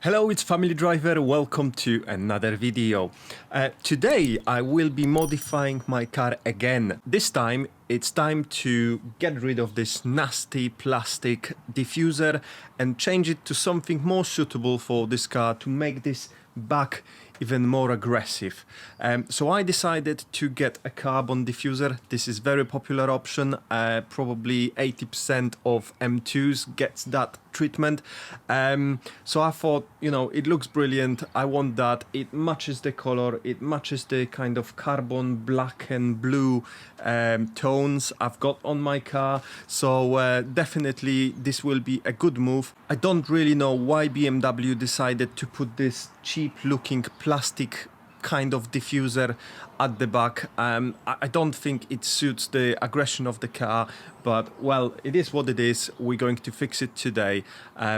Hello, it's Family Driver. Welcome to another video. Today I will be modifying my car again. This time it's time to get rid of this nasty plastic diffuser and change it to something more suitable for this car to make this back even more aggressive. So I decided to get a carbon diffuser. This is very popular option. Probably 80% of M2s gets that treatment. So I thought, you know, it looks brilliant. I want that. It matches the color. It matches the kind of carbon black and blue tones I've got on my car. So definitely this will be a good move. I don't really know why BMW decided to put this cheap looking plastic kind of diffuser at the back. I don't think it suits the aggression of the car, but well, it is what it is. We're going to fix it today.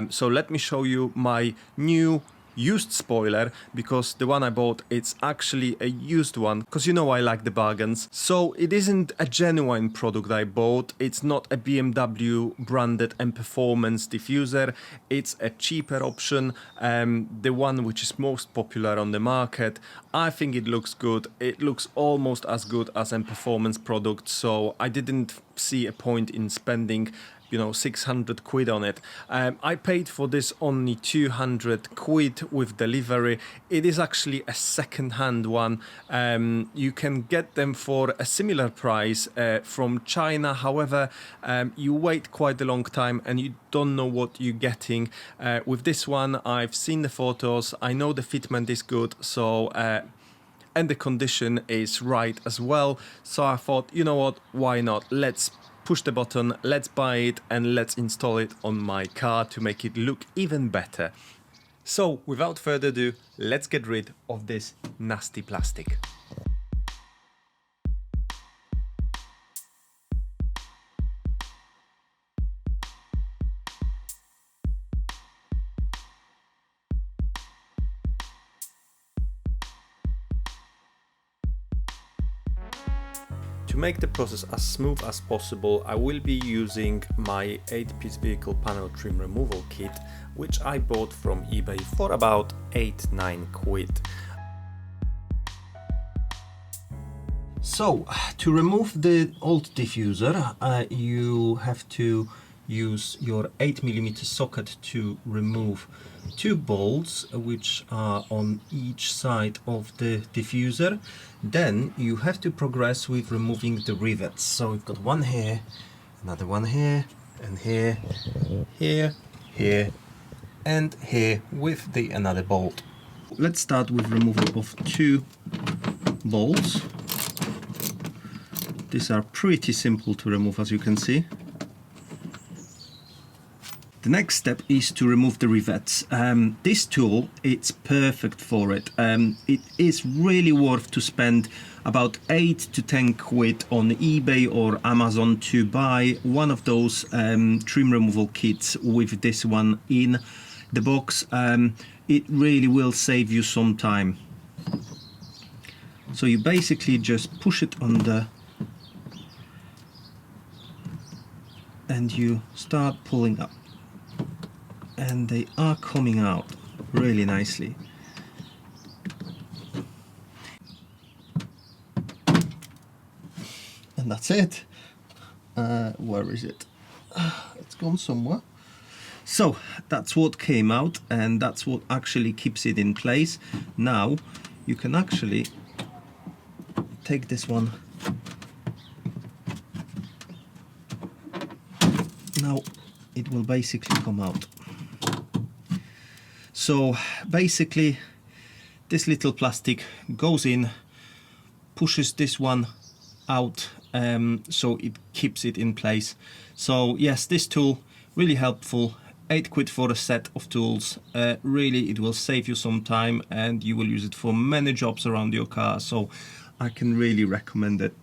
So let me show you my new used spoiler, because the one I bought, it's actually a used one, because you know I like the bargains. So it isn't a genuine product I bought. It's not a BMW branded M Performance diffuser. It's a cheaper option, the one which is most popular on the market. I think it looks good. It looks almost as good as M Performance product, so I didn't see a point in spending 600 quid on it. I paid for this only 200 quid with delivery. It is actually a second-hand one. You can get them for a similar price from China. However, you wait quite a long time and you don't know what you're getting. With this one, I've seen the photos. I know the fitment is good, so and the condition is right as well. So I thought, you know what, why not? Let's push the button, let's buy it, and let's install it on my car to make it look even better. So without further ado, let's get rid of this nasty plastic. To make the process as smooth as possible, I will be using my 8-piece vehicle panel trim removal kit, which I bought from eBay for about 8-9 quid. So, to remove the old diffuser, you have to use your 8mm socket to remove two bolts which are on each side of the diffuser. Then you have to progress with removing the rivets. So we've got one here, another one here, and here, here, here, and here with the another bolt. Let's start with removal of two bolts. These are pretty simple to remove, as you can see. The next step is to remove the rivets. This tool, it's perfect for it. It is really worth to spend about 8 to 10 quid on eBay or Amazon to buy one of those trim removal kits with this one in the box. It really will save you some time. So you basically just push it on the and you start pulling up. And they are coming out really nicely. And that's it. Where is it? It's gone somewhere. So that's what came out, and that's what actually keeps it in place. Now you can actually take this one. Now it will basically come out. So basically this little plastic goes in, pushes this one out, so it keeps it in place. So yes, this tool, really helpful. 8 quid for a set of tools. Really, it will save you some time and you will use it for many jobs around your car. So I can really recommend it.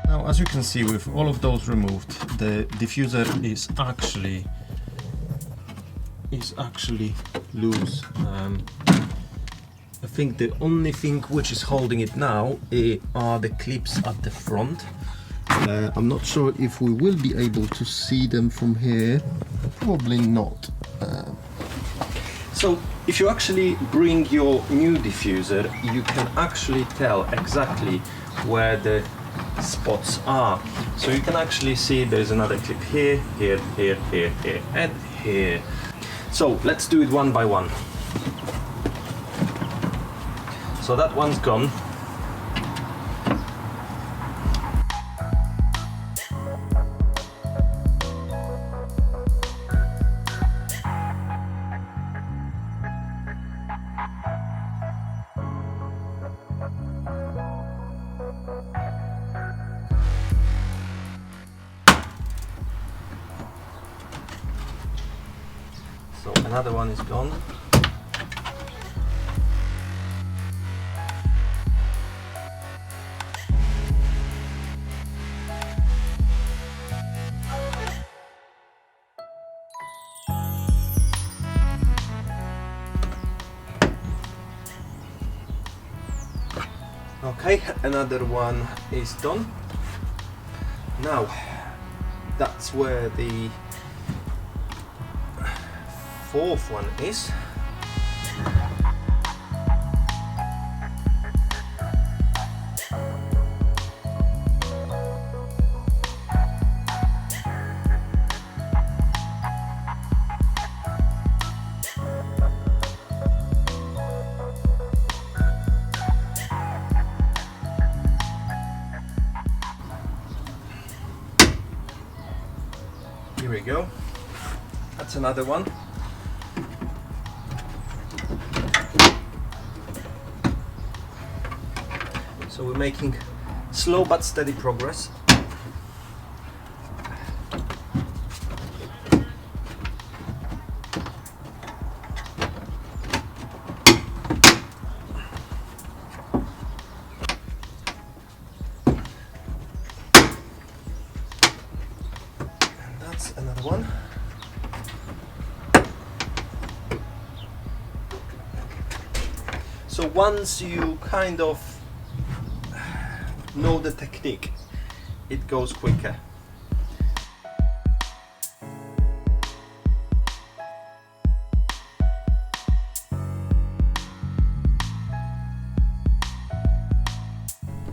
Now, as you can see, with all of those removed, the diffuser is actually loose. I think the only thing which is holding it now are the clips at the front. I'm not sure if we will be able to see them from here. Probably not. So if you actually bring your new diffuser, you can actually tell exactly where the spots are. So you can actually see there's another clip here, here, here, here, here, and here. So let's do it one by one. So that one's gone. So another one is gone. Okay, another one is done. Now, that's where the fourth one is. Here we go. That's another one. So we're making slow but steady progress. And that's another one. So once you kind of know the technique, it goes quicker.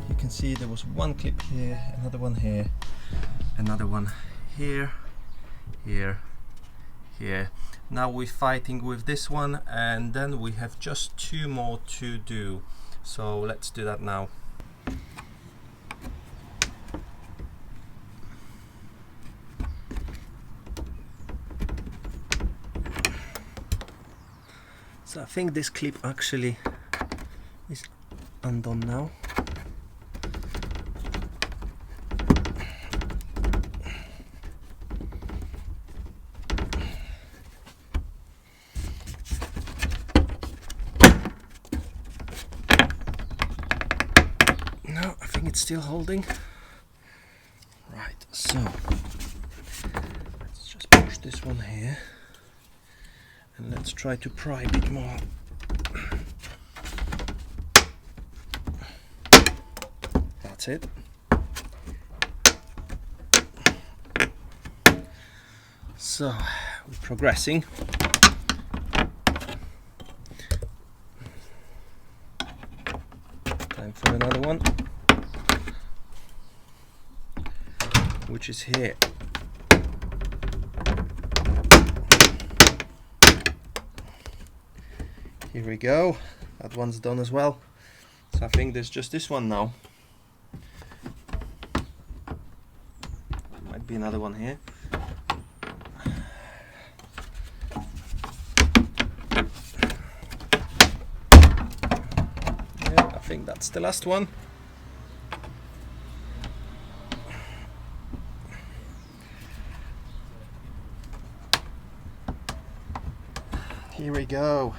You can see there was one clip here, another one here, another one here, here, here. Now we're fighting with this one, and then we have just two more to do. So let's do that now. So I think this clip actually is undone now. No, I think it's still holding. Right, so let's just push this one here. And let's try to pry a bit more. That's it. So we're progressing. Time for another one, which is here. Here we go, that one's done as well. So I think there's just this one now. Might be another one here. Yeah, I think that's the last one. Here we go.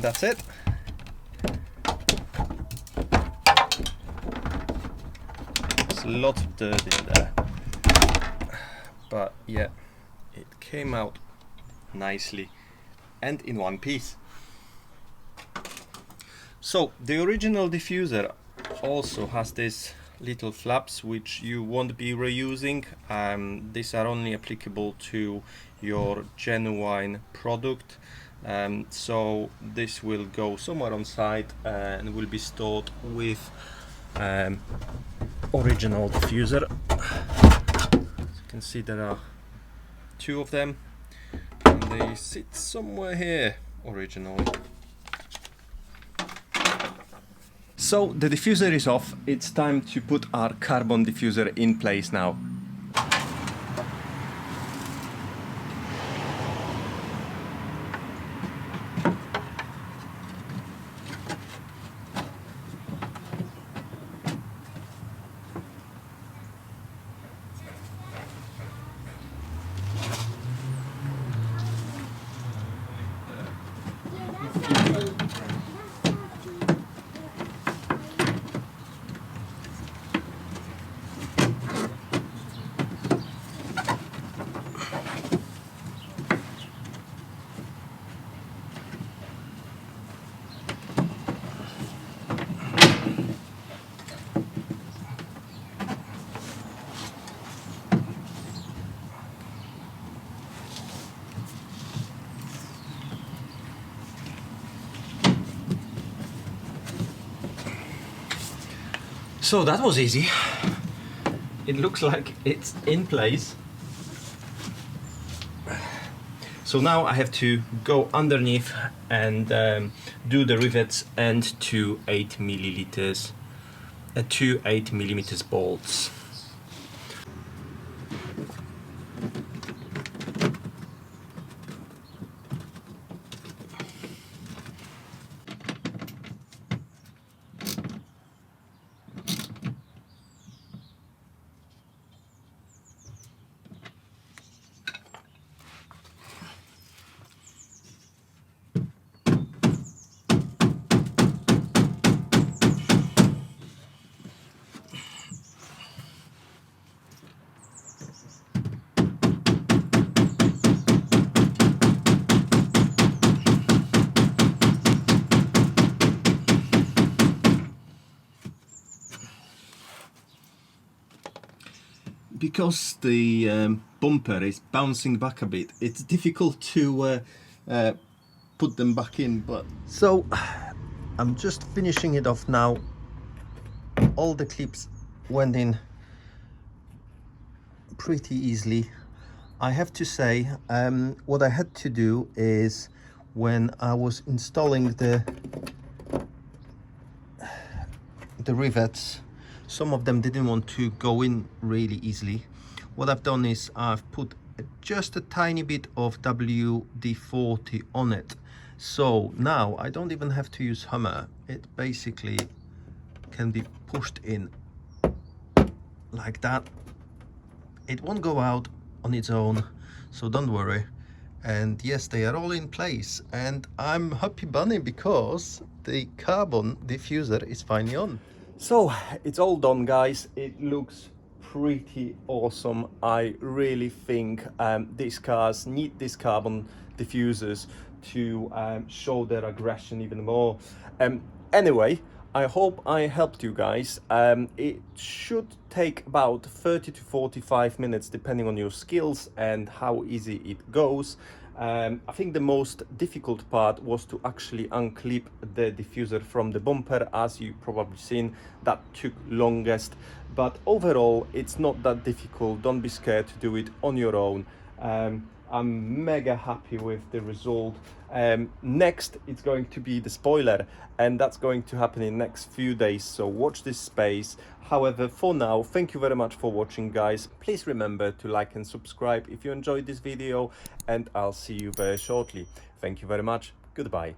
that's it. There's a lot of dirt in there, but yeah, it came out nicely and in one piece. So the original diffuser also has this little flaps which you won't be reusing. These are only applicable to your genuine product, so this will go somewhere on site and will be stored with original diffuser. As you can see, there are two of them and they sit somewhere here originally. So the diffuser is off. It's time to put our carbon diffuser in place now. So that was easy. It looks like it's in place. So now I have to go underneath and do the rivets and two 8mm bolts. Because the bumper is bouncing back a bit, it's difficult to put them back in, but so I'm just finishing it off now. All the clips went in pretty easily. I have to say, what I had to do is when I was installing the rivets, some of them didn't want to go in really easily. What I've done is I've put just a tiny bit of WD-40 on it, so now I don't even have to use hammer. It basically can be pushed in like that. It won't go out on its own, so don't worry. And yes, they are all in place, and I'm happy bunny because the carbon diffuser is finally on. So it's all done, guys. It looks pretty awesome. I really think these cars need these carbon diffusers to show their aggression even more. Anyway, I hope I helped you guys. It should take about 30 to 45 minutes depending on your skills and how easy it goes. I think the most difficult part was to actually unclip the diffuser from the bumper. As you probably seen, that took longest, but overall it's not that difficult. Don't be scared to do it on your own. I'm mega happy with the result. Next it's going to be the spoiler, and that's going to happen in the next few days, so watch this space. However, for now, thank you very much for watching, guys. Please remember to like and subscribe if you enjoyed this video, and I'll see you very shortly. Thank you very much. Goodbye.